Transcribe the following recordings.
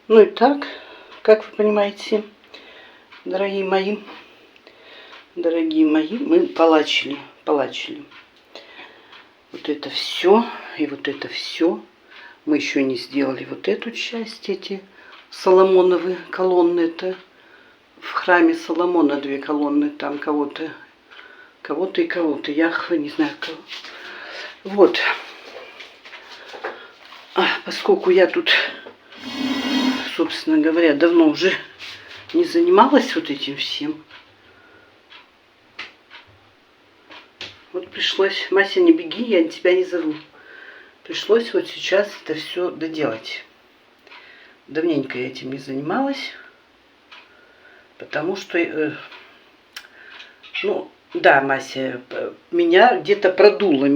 Ну и так, как вы понимаете, дорогие мои, мы полачили. Вот это все и вот это все. Мы еще не сделали вот эту часть, эти соломоновые колонны. Это в храме Соломона 2 колонны, там кого-то и кого-то, Яхве, не знаю кого. Вот. Поскольку я тут, собственно говоря, давно уже не занималась вот этим всем, вот пришлось, Мася, не беги, я тебя не зову. Пришлось вот сейчас это все доделать. Давненько я этим не занималась, потому что, ну, да, Мася, меня где-то продуло,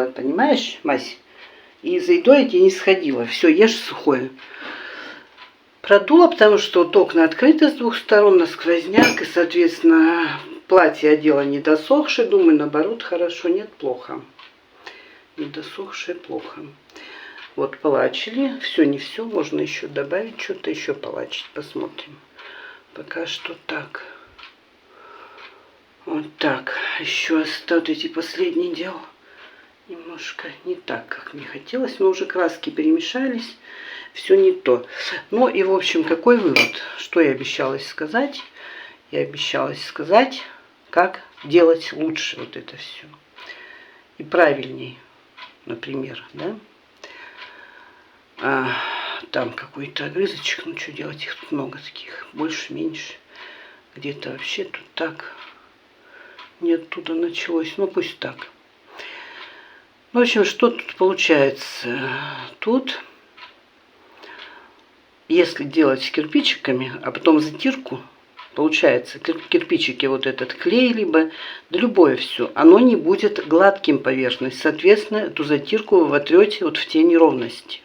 понимаешь, Мася? И за едой я не сходила, все, ешь сухое. Продуло, потому что вот окна открыты с 2 сторон, на сквозняк, и, соответственно, платье одела не досохшее, думаю, наоборот, хорошо, нет, плохо. Не досохшее, плохо. Вот полачили, все, не все, можно еще добавить, что-то еще полачить, посмотрим. Пока что так. Вот так, еще вот эти последние дела. Немножко не так, как мне хотелось, но уже краски перемешались, все не то. Ну и, в общем, какой вывод? Что я обещалась сказать? Я обещалась сказать, как делать лучше вот это все. И правильней, например, да? Там какой-то огрызочек, ну что делать, их тут много таких, больше, меньше. Где-то вообще тут так, не оттуда началось, ну пусть так. В общем, что тут получается? Тут, если делать кирпичиками, а потом затирку, получается, кирпичики, вот этот клей, либо да любое все, оно не будет гладким поверхность. Соответственно, эту затирку вы вотрете вот в те неровности.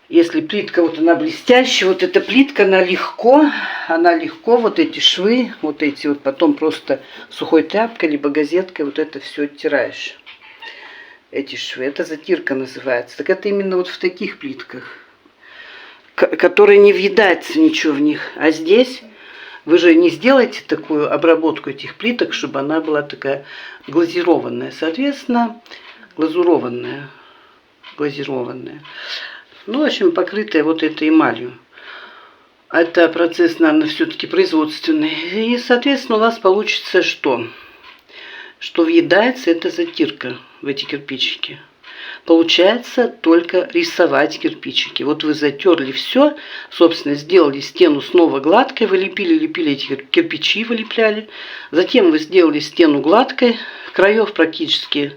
Если плитка, вот она блестящая, вот эта плитка, она легко, вот эти швы, вот эти вот потом просто сухой тряпкой, либо газеткой вот это все оттираешь. Эти швы, это затирка называется. Так это именно вот в таких плитках, которые не въедается ничего в них. А здесь вы же не сделаете такую обработку этих плиток, чтобы она была такая глазированная. Соответственно, глазированная. Ну, в общем, покрытая вот этой эмалью. Это процесс, наверное, все-таки производственный. И, соответственно, у вас получится что? Что въедается эта затирка в эти кирпичики. Получается только рисовать кирпичики. Вот вы затерли все, собственно, сделали стену снова гладкой, вы лепили эти кирпичи, вылепляли. Затем вы сделали стену гладкой, краев практически,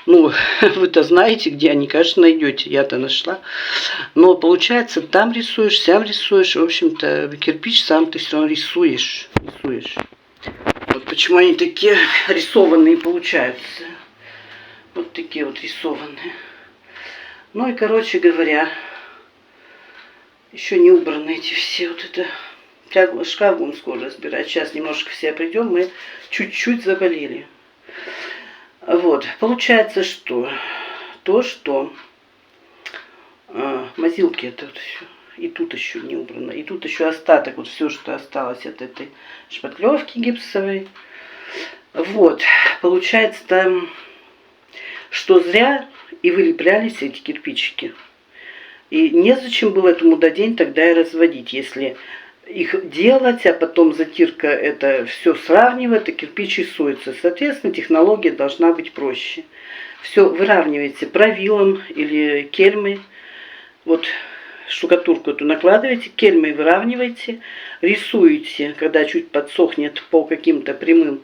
ну, вы-то знаете, где они, конечно, найдете, я-то нашла. Но получается, там рисуешь, сам рисуешь, в общем-то, кирпич сам ты все равно рисуешь. Вот почему они такие рисованные получаются. Вот такие вот рисованные. Ну и, короче говоря, еще не убраны эти все вот это. Шкаф будем скоро разбирать. Сейчас немножко все придем, мы чуть-чуть заболели. Вот, получается, что мазилки это вот все. И тут еще не убрано. И тут еще остаток, вот все, что осталось от этой шпатлевки гипсовой. Вот, получается там, что зря и вылеплялись эти кирпичики. И незачем было эту мудодень тогда и разводить, если их делать, а потом затирка это все сравнивает, и кирпич рисуется. Соответственно, технология должна быть проще. Все выравниваете правилом или кельмой. Вот штукатурку эту накладываете, кельмой выравниваете, рисуете, когда чуть подсохнет по каким-то прямым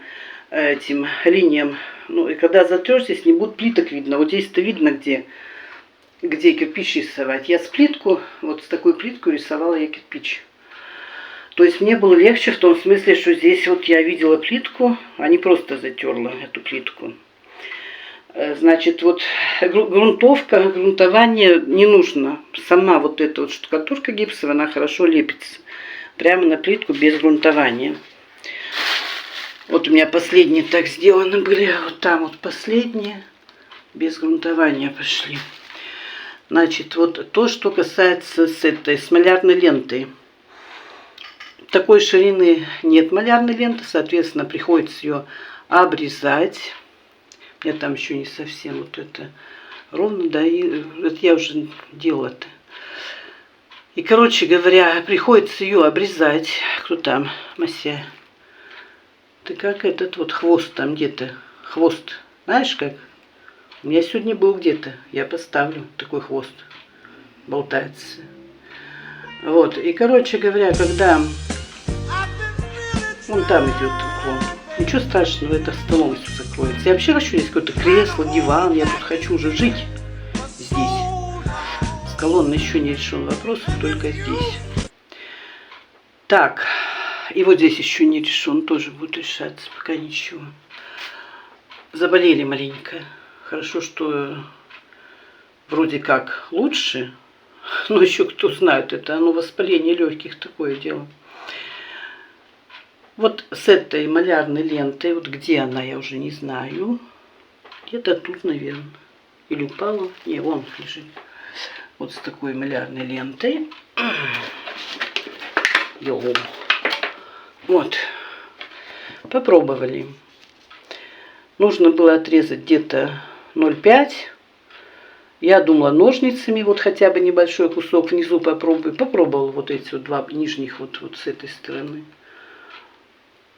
этим линиям. Ну и когда затрешь, здесь не будет плиток видно. Вот здесь-то видно, где кирпич рисовать. Я вот с такой плиткой рисовала я кирпич. То есть мне было легче в том смысле, что здесь вот я видела плитку, а не просто затерла эту плитку. Значит, вот грунтование не нужно. Сама вот эта вот штукатурка гипсовая, она хорошо лепится. Прямо на плитку без грунтования. Вот у меня последние так сделаны были. Вот там вот последние без грунтования пошли. Значит, вот то, что касается с этой с малярной лентой. Такой ширины нет малярной ленты, соответственно, приходится ее обрезать. Я там еще не совсем вот это ровно, да, и это я уже делала-то. И, короче говоря, приходится ее обрезать. Кто там, Мася? Ты как этот вот хвост там где-то. Хвост, знаешь как? У меня сегодня был где-то. Я поставлю такой хвост. Болтается. Вот, и, короче говоря, когда вон там идет уклон. Ничего страшного, это столом все закроется. Я вообще хочу здесь какое-то кресло, диван. Я тут хочу уже жить здесь. С колонной еще не решен вопрос, только здесь. Так, и вот здесь еще не решен, тоже будет решаться, пока ничего. Заболели маленько. Хорошо, что вроде как лучше, но еще кто знает, это оно воспаление легких, такое дело. Вот с этой малярной лентой, вот где она, я уже не знаю. Где-то тут, наверное. Или упала. Не, вон лежит. Вот с такой малярной лентой. Йоу. Вот. Попробовали. Нужно было отрезать где-то 0,5. Я думала ножницами, вот хотя бы небольшой кусок внизу попробую. Попробовала вот эти вот два нижних вот с этой стороны.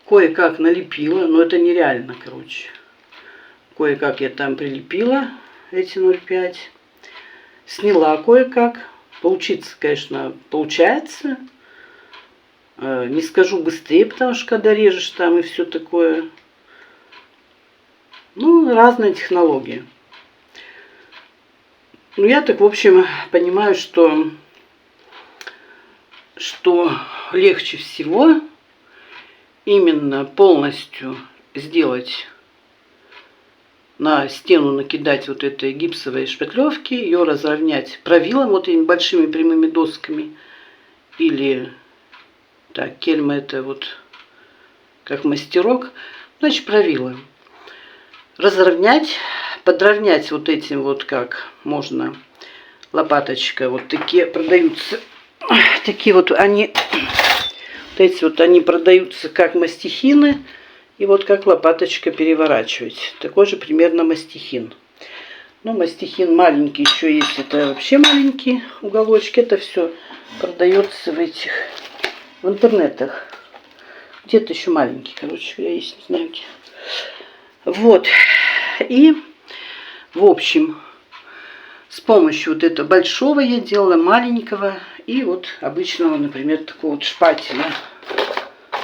Кое-как налепила, но это нереально, короче. Кое-как я там прилепила эти 0,5. Сняла кое-как. Получится, конечно, получается. Не скажу быстрее, потому что когда режешь там и все такое. Ну, разные технологии. Ну, я так, в общем, понимаю, что легче всего именно полностью сделать, на стену накидать вот этой гипсовой шпатлевки, ее разровнять правилом, вот этими большими прямыми досками, или, так, кельма это вот как мастерок, значит, правилом. Разровнять, подровнять вот этим вот, как можно, лопаточка, вот такие продаются, такие вот они... Вот эти вот они продаются как мастихины, и вот как лопаточка переворачивать. Такой же примерно мастихин. Ну, мастихин маленький еще есть, это вообще маленькие уголочки. Это все продается в интернетах. Где-то еще маленький, короче говоря, есть, не знаю где. Вот. И, в общем, с помощью вот этого большого я делала, маленького и вот обычного, например, такого вот шпателя.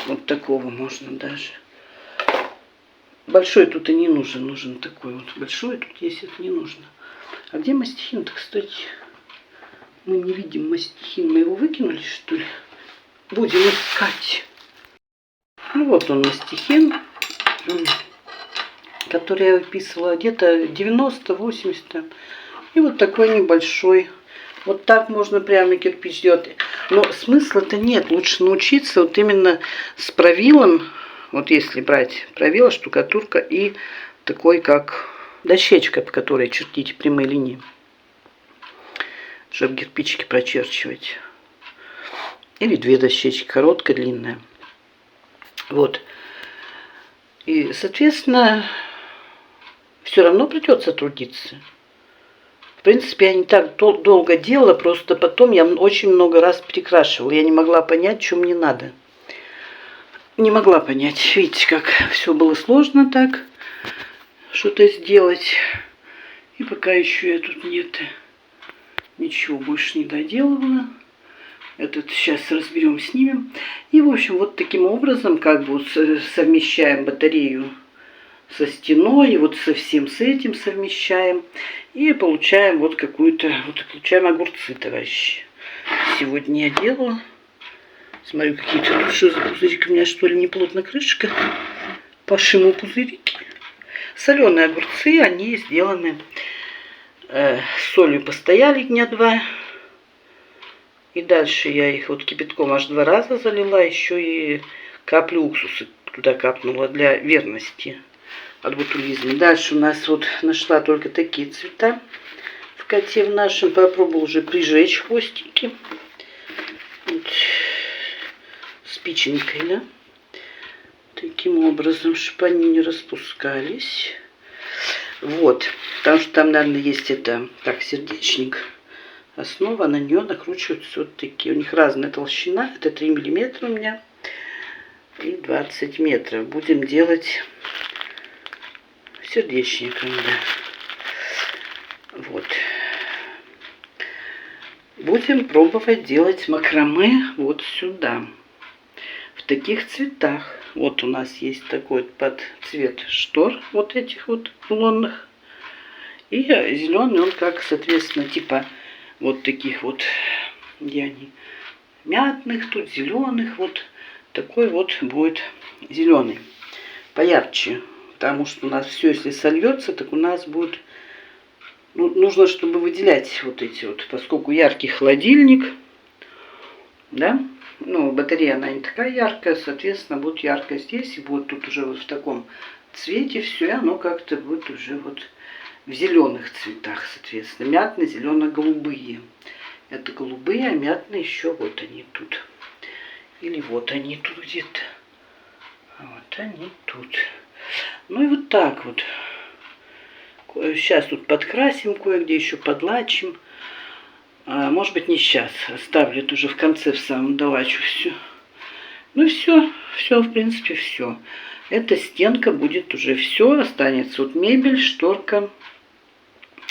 Вот такого можно даже. Большой тут и не нужен. Нужен такой вот большой. Тут есть, это не нужно. А где мастихин-то, кстати? Мы не видим мастихин. Мы его выкинули, что ли? Будем искать. Ну вот он, мастихин, который я выписывала где-то 90-80. И вот такой небольшой. Вот так можно прямо кирпич делать. Но смысла-то нет. Лучше научиться вот именно с правилом. Вот если брать правило, штукатурка и такой как дощечка, по которой чертить прямые линии. Чтобы кирпичики прочерчивать. Или две дощечки, короткая, длинная. Вот. И, соответственно, все равно придется трудиться. В принципе, я не так долго делала, просто потом я очень много раз перекрашивала. Я не могла понять, что мне надо. Не могла понять. Видите, как все было сложно так, что-то сделать. И пока еще я тут нет, ничего больше не доделывала. Этот сейчас разберем, снимем. И, в общем, вот таким образом, как бы вот совмещаем батарею со стеной, и вот со всем с этим совмещаем. И получаем вот какую-то, вот получаем огурцы, товарищи. Сегодня я делаю. Смотрю, какие-то, что за пузырик, у меня что ли не плотно крышка. Пошиму пузырики. Соленые огурцы, они сделаны с солью, постояли дня 2. И дальше я их вот кипятком аж 2 раза залила, еще и каплю уксуса туда капнула для верности от ботулизма. Дальше у нас вот нашла только такие цвета в коте в нашем. Попробовал уже прижечь хвостики. Вот. Спиченькой, да? Таким образом, чтобы они не распускались. Вот. Потому что там, наверное, есть это, так, сердечник. Основа, на нее накручиваются вот такие. У них разная толщина. Это 3 миллиметра у меня. И 20 метров. Будем делать сердечником, да. Вот. Будем пробовать делать макраме вот сюда. В таких цветах. Вот у нас есть такой под цвет штор, вот этих вот рулонных. И зеленый он как, соответственно, типа вот таких вот, где они, мятных, тут зеленых, вот такой вот будет зеленый. Поярче, потому что у нас все, если сольется, так у нас будет, ну, нужно, чтобы выделять вот эти вот, поскольку яркий холодильник, да, ну, батарея, она не такая яркая, соответственно, будет ярко здесь, и будет тут уже вот в таком цвете все, и оно как-то будет уже вот в зеленых цветах, соответственно, мятные, зелено-голубые. Это голубые, а мятные еще вот они тут. Или вот они тут где-то. Вот они тут. Ну и вот так вот. Сейчас тут подкрасим, кое-где еще подлачим. Может быть, не сейчас. Оставлю это уже в конце, в самом долачу все. Ну все, в принципе, все. Эта стенка будет уже все. Останется вот мебель, шторка.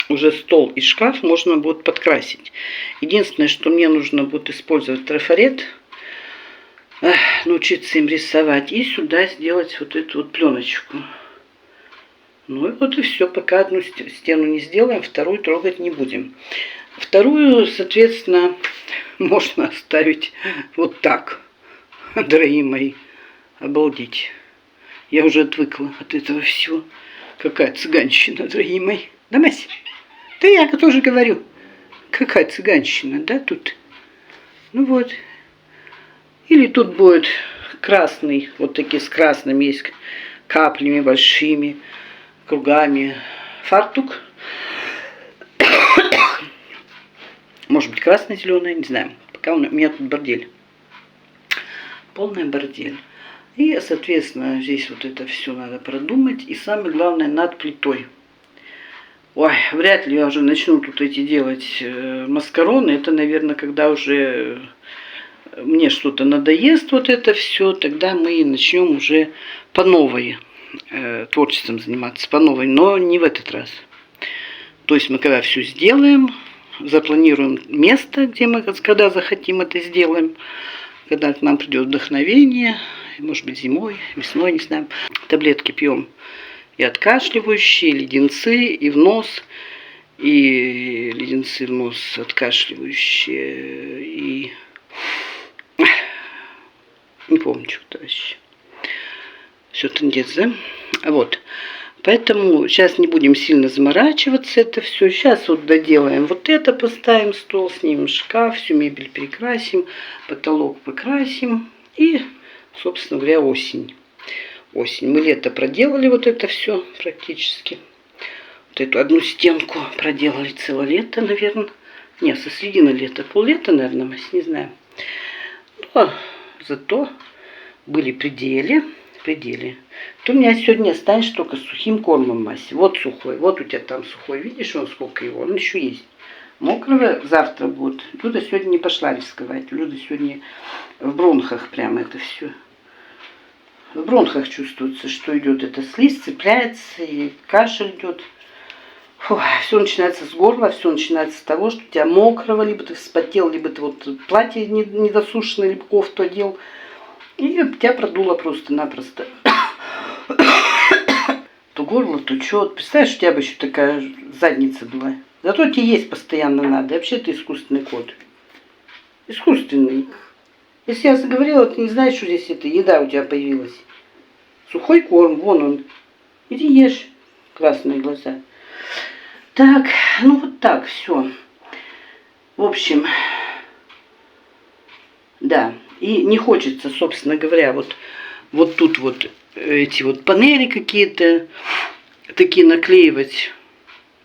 Уже стол и шкаф можно будет подкрасить. Единственное, что мне нужно будет использовать трафарет. Научиться им рисовать. И сюда сделать вот эту вот пленочку. Ну и вот и все. Пока одну стену не сделаем, вторую трогать не будем. Вторую, соответственно, можно оставить вот так, дорогие мои. Обалдеть. Я уже отвыкла от этого всего. Какая цыганщина, дорогие мои. Да, Мася? Да я тоже говорю. Какая цыганщина, да, тут? Ну вот. Или тут будет красный, вот такие с красным есть каплями большими, кругами фартук. Может быть, красно-зеленая, не знаю. Пока у меня тут бордель. Полная бордель. И, соответственно, здесь вот это все надо продумать. И самое главное, над плитой. Ой, вряд ли я уже начну тут эти делать маскароны. Это, наверное, когда уже мне что-то надоест вот это все, тогда мы начнем уже по новой творчеством заниматься, по новой, но не в этот раз. То есть мы когда все сделаем, запланируем место, где мы, когда захотим, это сделаем, когда к нам придет вдохновение, может быть, зимой, весной, не знаю. Таблетки пьем и откашливающие, и леденцы, и в нос, и леденцы в нос откашливающие, и не помню, что вообще. Все трындец, да? Вот. Поэтому сейчас не будем сильно заморачиваться это все. Сейчас вот доделаем вот это, поставим стол, снимем шкаф, всю мебель перекрасим, потолок покрасим. И, собственно говоря, осень. Осень. Мы лето проделали вот это все практически. Вот эту одну стенку проделали целое лето, наверное. Не, со середины лета. Пол-лета, наверное, мы не знаем. Но зато были пределы. То у меня сегодня останется только с сухим кормом, Мася. Вот сухой. Вот у тебя там сухой. Видишь, он сколько его? Он еще есть. Мокрого завтра будет. Люда сегодня не пошла рисковать. Люда сегодня в бронхах прямо это все. В бронхах чувствуется, что идет эта слизь, цепляется, и кашель идет. Фу, все начинается с горла, все начинается с того, что у тебя мокрого, либо ты вспотел, либо ты вот платье недосушенное, либо кофту одел. И тебя продуло просто-напросто. То горло, то что. Представляешь, у тебя бы еще такая задница была. Зато тебе есть постоянно надо. Вообще ты искусственный кот. Искусственный. Если я заговорила, ты не знаешь, что здесь это еда у тебя появилась. Сухой корм, вон он. Иди ешь. Красные глаза. Так, ну вот так, все. В общем, да. И не хочется, собственно говоря, вот тут вот эти вот панели какие-то такие наклеивать.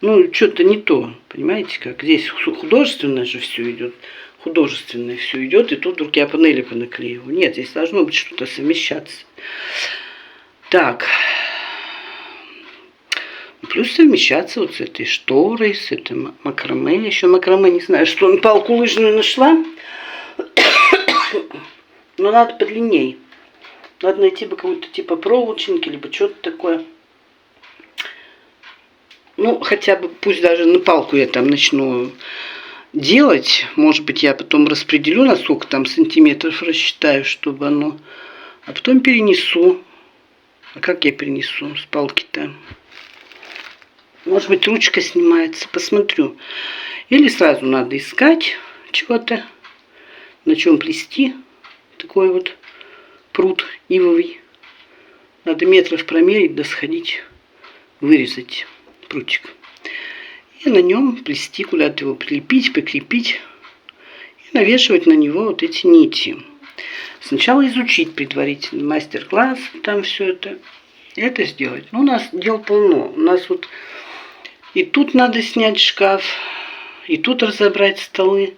Ну, что-то не то, понимаете, как здесь художественно же все идет, художественное все идет, и тут вдруг я панели понаклеиваю. Нет, здесь должно быть что-то совмещаться. Так. Плюс совмещаться вот с этой шторой, с этой макраме. Еще макраме, не знаю, что палку лыжную нашла. Но надо подлинней. Надо найти бы какую-то типа проволочники, либо что-то такое. Ну, хотя бы, пусть даже на палку я там начну делать. Может быть, я потом распределю, на сколько там сантиметров рассчитаю, чтобы оно... А потом перенесу. А как я перенесу с палки-то? Может быть, ручка снимается, посмотрю. Или сразу надо искать чего-то, на чем плести. Такой вот пруд ивовый. Надо метров промерить, да сходить, вырезать прутик. И на нем плести, куда-то его прилепить, прикрепить. И навешивать на него вот эти нити. Сначала изучить предварительно мастер-класс, там все это. И это сделать. Ну, у нас дел полно. У нас вот и тут надо снять шкаф, и тут разобрать столы.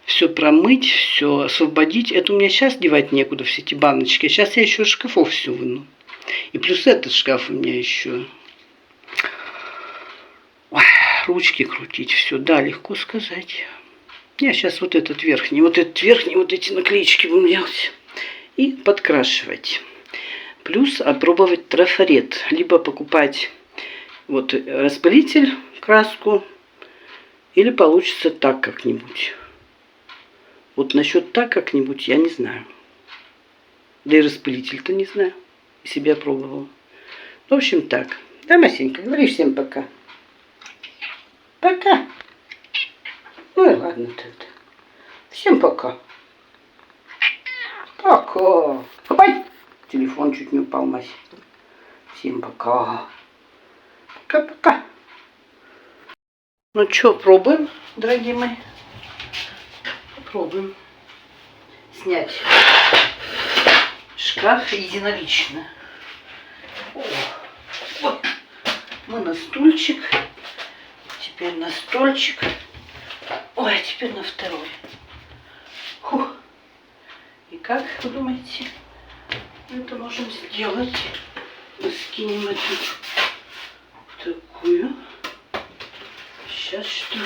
Все промыть, все освободить. Это у меня сейчас девать некуда, все эти баночки. Сейчас я еще из шкафов все выну. И плюс этот шкаф у меня еще. Ой, ручки крутить, все, да, легко сказать. Я сейчас вот этот верхний, вот эти наклеечки будем делать. И подкрашивать. Плюс опробовать трафарет. Либо покупать вот распылитель, краску. Или получится так как-нибудь. Вот насчет так как-нибудь я не знаю. Да и распылитель-то не знаю. Себя пробовала. В общем, так. Да, Масенька, говори всем пока. Пока. Ну и ладно тогда. Всем пока. Пока. Опять телефон чуть не упал, Мася. Всем пока. Пока-пока. Ну что, пробуем, дорогие мои? Попробуем снять шкаф единолично. О, вот. Мы на стульчик. Теперь на стольчик. Ой, а теперь на второй. Фух. И как вы думаете, это можем сделать? Мы скинем эту такую. Сейчас что?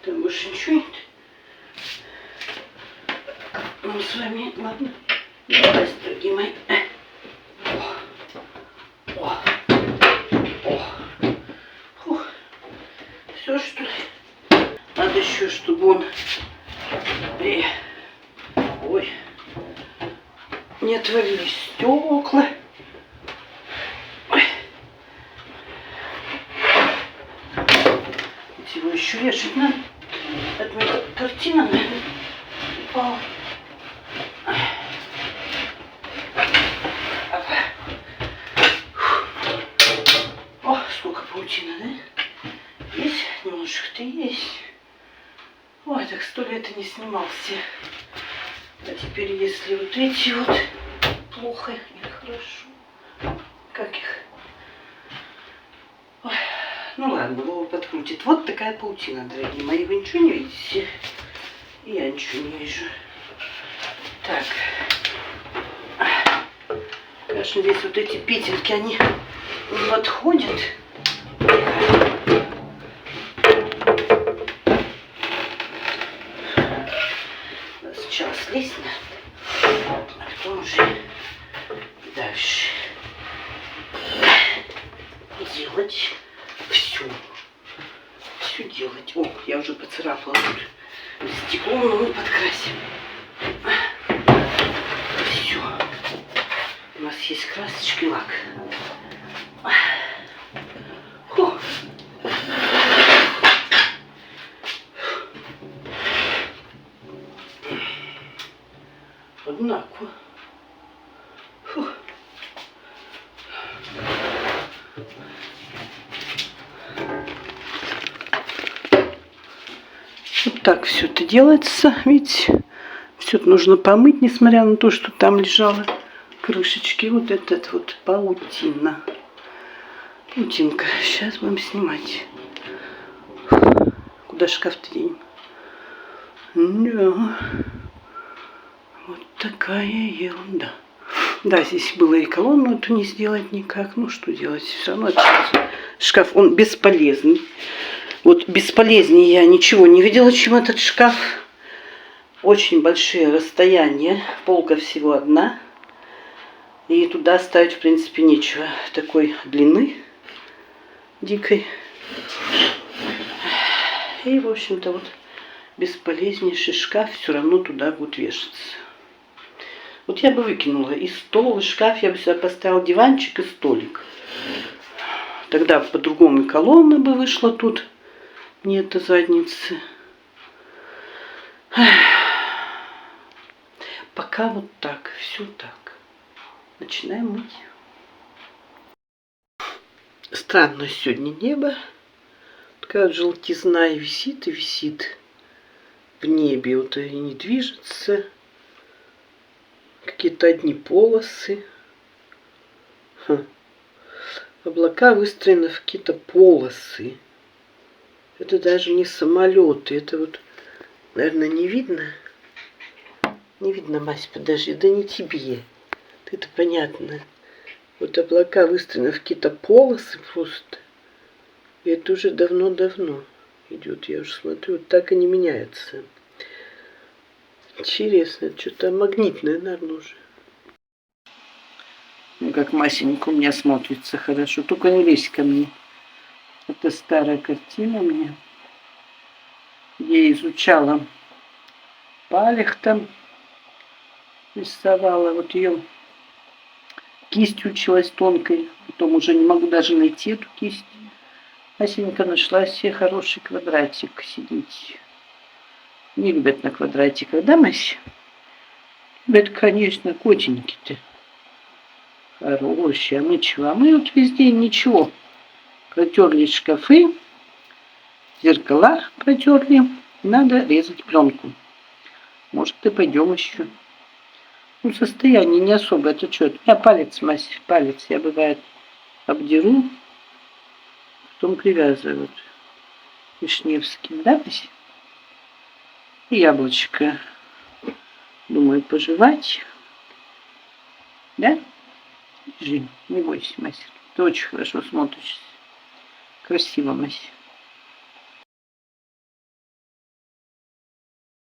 Там больше ничего нет. Ну, с вами, ладно. Давай, дорогие мои. О. Фух. Все, что ли? Надо еще, чтобы он... Ой. Не отвалились стекла. Ой. Его еще вешать надо. Это моя картина, наверное, упала. О, сколько паутины, да? Есть? Немножко-то есть. Ой, так 100 лет и не снимался. А теперь, если вот эти вот плохо или хорошо, как их? Ой, ну ладно, Вова подкрутит. Вот такая паутина, дорогие мои. Вы ничего не видите? И я ничего не вижу. Так. Конечно, здесь вот эти петельки, они не подходят. Сначала слезть надо, а потом уже дальше делать все. Все делать. О, я уже поцарапала тут стекло, но мы подкрасим. Все. У нас есть красочки, лак. Фу. Однако. Фу. Вот так все это делается. Видите, все это нужно помыть, несмотря на то, что там лежало крышечки. Вот этот вот паутина. Паутинка. Сейчас будем снимать. Куда шкаф-то денем? Да. Вот такая ерунда. Да, здесь было и колонну эту не сделать никак. Ну, что делать? Все равно шкаф, он бесполезный. Вот бесполезнее я ничего не видела, чем этот шкаф. Очень большие расстояния. Полка всего одна. И туда ставить, в принципе, нечего. Такой длины дикой. И, в общем-то, вот бесполезнейший шкаф все равно туда будет вешаться. Вот я бы выкинула и стол, и шкаф, я бы сюда поставила диванчик и столик. Тогда по-другому колонна бы вышла тут. Нет задницы. Пока вот так, все так. Начинаем мыть. Странно сегодня небо. Такая желтизна и висит в небе. Вот и не движется. Какие-то одни полосы. Облака выстроены в какие-то полосы. Это даже не самолеты. Это вот, наверное, не видно. Не видно, Мась, подожди. Да не тебе. Это понятно. Вот облака выстроены в какие-то полосы просто. И это уже давно-давно идет. Я уже смотрю, вот так и не меняется. Интересно, что-то магнитное, наверное, уже. Ну, как Масенька у меня смотрится хорошо. Только не лезь ко мне. Это старая картина мне. Я изучала Палех там. Рисовала. Вот ее кисть училась тонкой. Потом уже не могу даже найти эту кисть. Масенька нашла себе хороший квадратик сидеть. Не любят на квадратиках, да, Мась? Любят, конечно, котеньки-то. Хорошие. А мы чего? А мы вот везде ничего. Протерли шкафы, зеркала протерли. Надо резать пленку. Может, и пойдем еще. Ну, состояние не особое. Это что? У меня палец, Мась, палец. Я, бывает, обдеру, потом привязываю. Вишневским, да, Мась? И яблочко. Думаю, пожевать. Да? Жень, не бойся, Мася. Ты очень хорошо смотришься. Красиво, Мася.